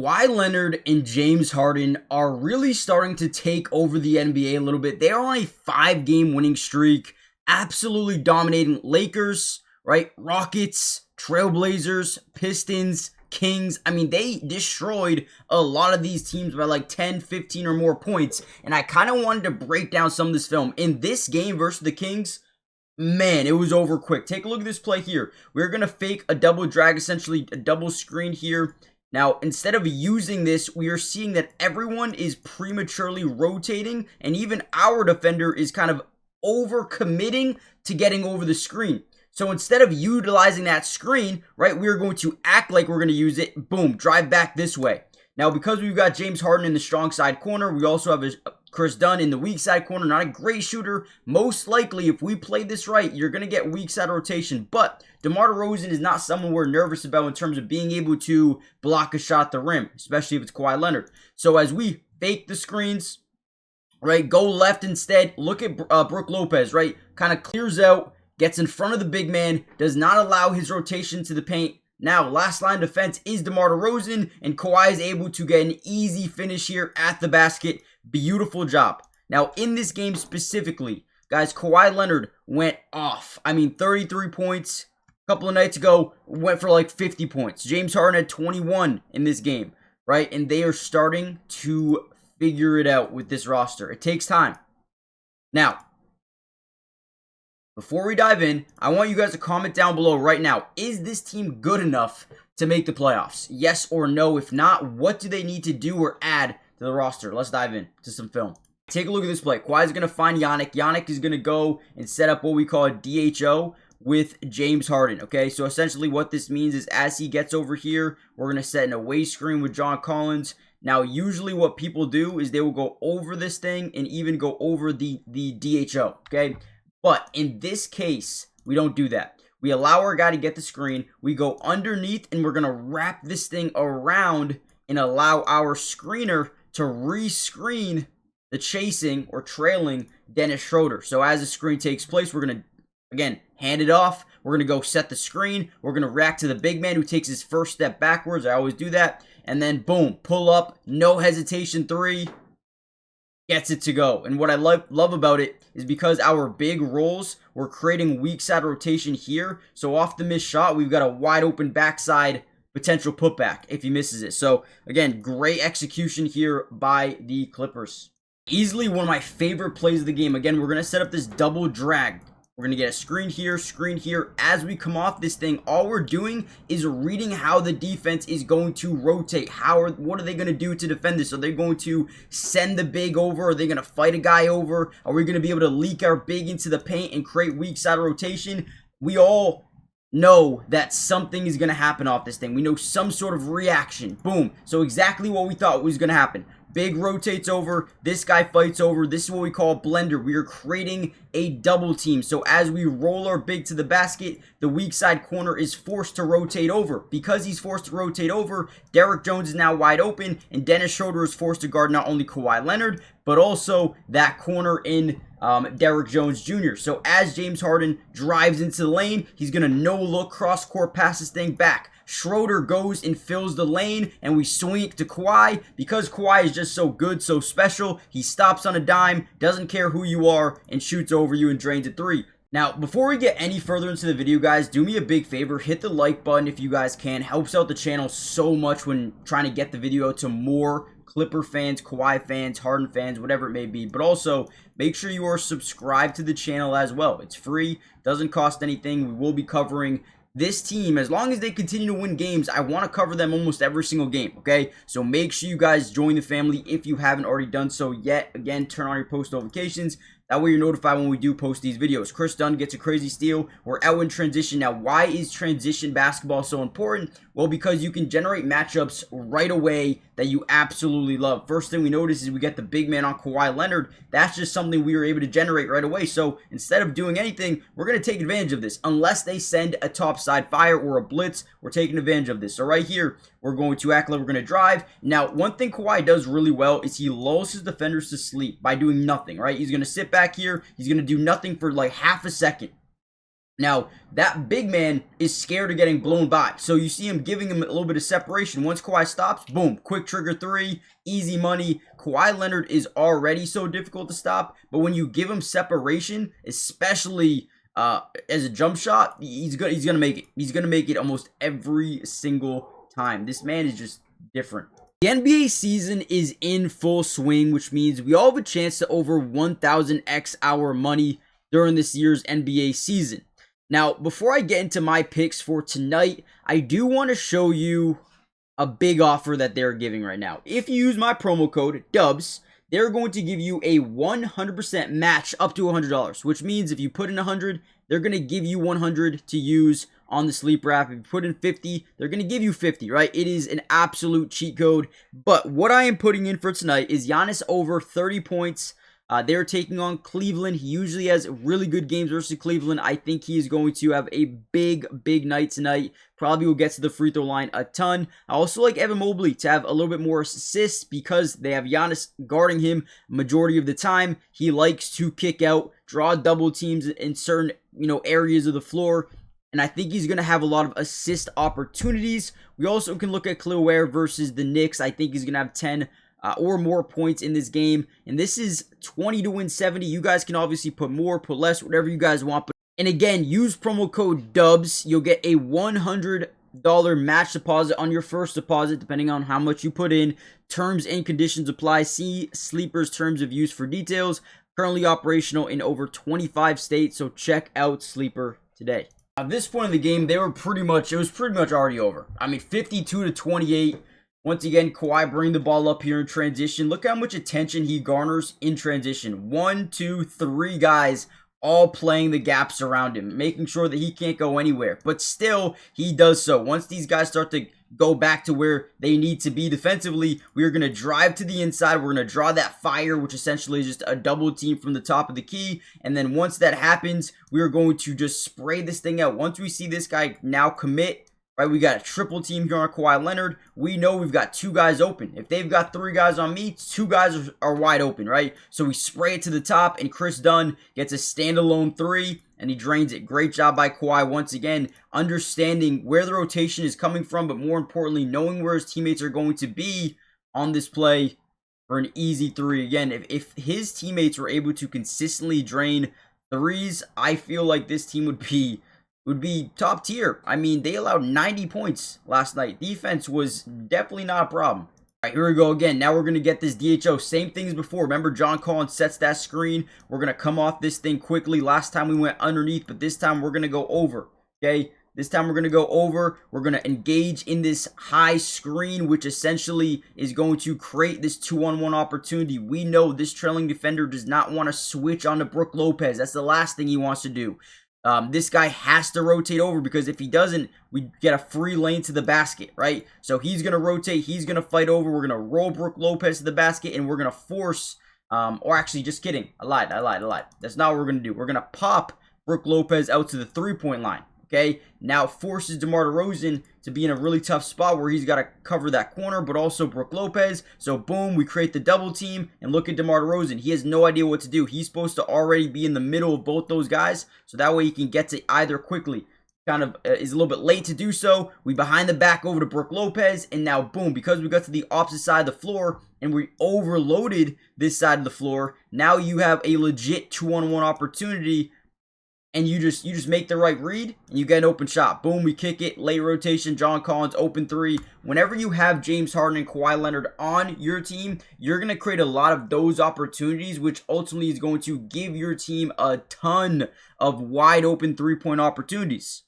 Kawhi Leonard and James Harden are really starting to take over the NBA a little bit. They are on a 5-game winning streak, absolutely dominating Lakers, right? Rockets, Trailblazers, Pistons, Kings. I mean, they destroyed a lot of these teams by like 10, 15 or more points. And I kind of wanted to break down some of this film. In this game versus the Kings, man, it was over quick. Take a look at this play here. We're going to fake a double drag, essentially a double screen here. Now, instead of using this, we are seeing that everyone is prematurely rotating, and even our defender is kind of over-committing to getting over the screen. So instead of utilizing that screen, right, we're going to act like we're going to use it. Boom, drive back this way. Now, because we've got James Harden in the strong side corner, we also have Chris Dunn in the weak side corner. Not a great shooter. Most likely, if we play this right, you're going to get weak side rotation. But DeMar DeRozan is not someone we're nervous about in terms of being able to block a shot at the rim, especially if it's Kawhi Leonard. So as we fake the screens, right, go left instead. Look at Brook Lopez, right, kind of clears out, gets in front of the big man, does not allow his rotation to the paint. Now, last line defense is DeMar DeRozan, and Kawhi is able to get an easy finish here at the basket. Beautiful job. Now, in this game specifically, guys, Kawhi Leonard went off. I mean, 33 points. A couple of nights ago, went for like 50 points. James Harden had 21 in this game, right? And they are starting to figure it out with this roster. It takes time. Now, before we dive in, I want you guys to comment down below right now. Is this team good enough to make the playoffs? Yes or no? If not, what do they need to do or add to the roster? Let's dive in to some film. Take a look at this play. Kawhi is going to find Giannis. Giannis is going to go and set up what we call a DHO with James Harden. Okay, so essentially what this means is as he gets over here, we're going to set an away screen with John Collins. Now, usually what people do is they will go over this thing and even go over the DHO. Okay. But in this case, we don't do that. We allow our guy to get the screen. We go underneath and we're going to wrap this thing around and allow our screener to re-screen the chasing or trailing Dennis Schroeder. So as the screen takes place, we're going to, again, hand it off. We're going to go set the screen. We're going to react to the big man who takes his first step backwards. I always do that. And then, boom, pull up, no hesitation three. Gets it to go. And what I love about it is because our big rolls, we're creating weak side rotation here. So off the missed shot, we've got a wide open backside potential putback if he misses it. So again, great execution here by the Clippers. Easily one of my favorite plays of the game. Again, we're going to set up this double drag. We're going to get a screen here. As we come off this thing, all we're doing is reading how the defense is going to rotate. What are they going to do to defend this? Are they going to send the big over? Are they going to fight a guy over? Are we going to be able to leak our big into the paint and create weak side rotation? We all know that something is going to happen off this thing. We know some sort of reaction. Boom. So exactly what we thought was going to happen. Big rotates over, this guy fights over. This is what we call a blender. We are creating a double team. So as we roll our big to the basket, the weak side corner is forced to rotate over. Because he's forced to rotate over, Derrick Jones is now wide open, and Dennis Schroeder is forced to guard not only Kawhi Leonard, but also that corner in Derrick Jones Jr. So as James Harden drives into the lane, he's going to no-look cross-court pass this thing back. Schroeder goes and fills the lane, and we swing it to Kawhi. Because Kawhi is just so good, so special, he stops on a dime, doesn't care who you are, and shoots over you and drains a three. Now, before we get any further into the video, guys, do me a big favor. Hit the like button if you guys can. Helps out the channel so much when trying to get the video to more Clipper fans, Kawhi fans, Harden fans, whatever it may be. But also, make sure you are subscribed to the channel as well. It's free, doesn't cost anything. We will be covering this team, as long as they continue to win games. I want to cover them almost every single game, okay? So make sure you guys join the family if you haven't already done so yet. Again, turn on your post notifications. That way you're notified when we do post these videos. Chris Dunn gets a crazy steal. We're out in transition. Now, why is transition basketball so important? Well, because you can generate matchups right away that you absolutely love. First thing we notice is we get the big man on Kawhi Leonard. That's just something we were able to generate right away. So instead of doing anything, we're going to take advantage of this. Unless they send a topside fire or a blitz, we're taking advantage of this. So right here, we're going to act like we're going to drive. Now, one thing Kawhi does really well is he lulls his defenders to sleep by doing nothing, right? He's going to sit back here. He's going to do nothing for like half a second. Now, that big man is scared of getting blown by. So you see him giving him a little bit of separation. Once Kawhi stops, boom, quick trigger three, easy money. Kawhi Leonard is already so difficult to stop, but when you give him separation, especially as a jump shot, he's gonna make it. He's gonna make it almost every single time. This man is just different. The NBA season is in full swing, which means we all have a chance to over 1,000x our money during this year's NBA season. Now, before I get into my picks for tonight, I do want to show you a big offer that they're giving right now. If you use my promo code DUBS, they're going to give you a 100% match up to $100, which means if you put in 100, they're going to give you 100 to use on the Sleeper app. If you put in 50, they're going to give you 50, right? It is an absolute cheat code. But what I am putting in for tonight is Giannis over 30 points. They're taking on Cleveland. He usually has really good games versus Cleveland. I think he is going to have a big night tonight. Probably will get to the free throw line a ton. I also like Evan Mobley to have a little bit more assists because they have Giannis guarding him majority of the time. He likes to kick out, draw double teams in certain areas of the floor. And I think he's going to have a lot of assist opportunities. We also can look at Khalil Ware versus the Knicks. I think he's going to have 10 or more points in this game. And this is 20 to win 70. You guys can obviously put more, put less, whatever you guys want. And again, use promo code DUBS. You'll get a $100 match deposit on your first deposit, depending on how much you put in. Terms and conditions apply. See Sleeper's terms of use for details. Currently operational in over 25 states, so check out Sleeper today. At this point in the game, it was pretty much already over. I mean, 52 to 28. Once again, Kawhi bring the ball up here in transition. Look how much attention he garners in transition. 1, 2, 3 guys all playing the gaps around him, making sure that he can't go anywhere. But still, he does so. Once these guys start to go back to where they need to be defensively, we are going to drive to the inside. We're going to draw that fire, which essentially is just a double team from the top of the key. And then once that happens, we are going to just spray this thing out. Once we see this guy now commit, right, we got a triple team here on Kawhi Leonard. We know we've got 2 guys open. If they've got 3 guys on me, 2 guys are wide open, right? So we spray it to the top, and Chris Dunn gets a standalone 3, and he drains it. Great job by Kawhi once again, understanding where the rotation is coming from, but more importantly, knowing where his teammates are going to be on this play for an easy 3. Again, if his teammates were able to consistently drain 3s, I feel like this team would be top tier. I mean, they allowed 90 points last night. Defense was definitely not a problem. All right, here we go again. Now we're going to get this DHO. Same thing as before. Remember, John Collins sets that screen. We're going to come off this thing quickly. Last time we went underneath, but this time we're going to go over. Okay? This time we're going to go over. We're going to engage in this high screen, which essentially is going to create this 2-on-1 opportunity. We know this trailing defender does not want to switch on to Brook Lopez. That's the last thing he wants to do. This guy has to rotate over because if he doesn't, we get a free lane to the basket, right? So he's going to rotate. He's going to fight over. We're going to roll Brook Lopez to the basket, and we're going to force, or actually, just kidding. I lied. That's not what we're going to do. We're going to pop Brook Lopez out to the three-point line. Okay, now it forces DeMar DeRozan to be in a really tough spot where he's got to cover that corner, but also Brook Lopez. So boom, we create the double team, and look at DeMar DeRozan. He has no idea what to do. He's supposed to already be in the middle of both those guys, so that way he can get to either quickly. Kind of is a little bit late to do so. We behind the back over to Brook Lopez, and now boom, because we got to the opposite side of the floor and we overloaded this side of the floor, now you have a legit 2-on-1 opportunity. And you just make the right read, and you get an open shot. Boom, we kick it, late rotation, John Collins, open 3. Whenever you have James Harden and Kawhi Leonard on your team, you're going to create a lot of those opportunities, which ultimately is going to give your team a ton of wide open 3-point opportunities.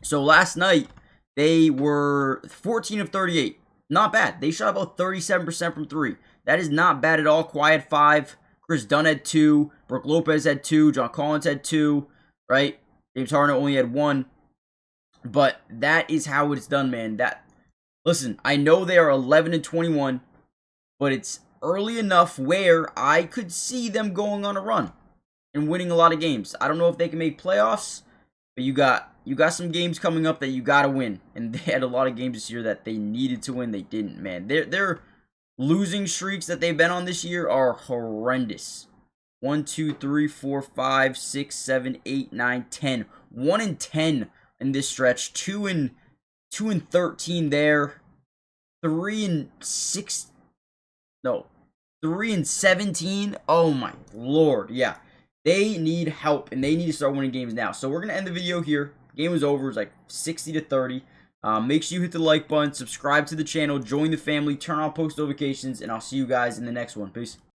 So last night, they were 14 of 38. Not bad. They shot about 37% from 3. That is not bad at all. Kawhi had 5. Chris Dunn had 2, Brook Lopez had 2, John Collins had 2, right? James Harden only had 1. But that is how it's done, man. Listen, I know they are 11 and 21, but it's early enough where I could see them going on a run and winning a lot of games. I don't know if they can make playoffs, but you got some games coming up that you got to win. And they had a lot of games this year that they needed to win. They didn't, man. They're losing streaks that they've been on this year are horrendous. 1, 2, 3, 4, 5, 6, 7, 8, 9, 10. 1-10 in this stretch. 2-13 there. 3-6. No, 3-17. Oh my lord, yeah. They need help, and they need to start winning games now. So we're gonna end the video here. Game was over. It's like 60-30. Make sure you hit the like button, subscribe to the channel, join the family, turn on post notifications, and I'll see you guys in the next one. Peace.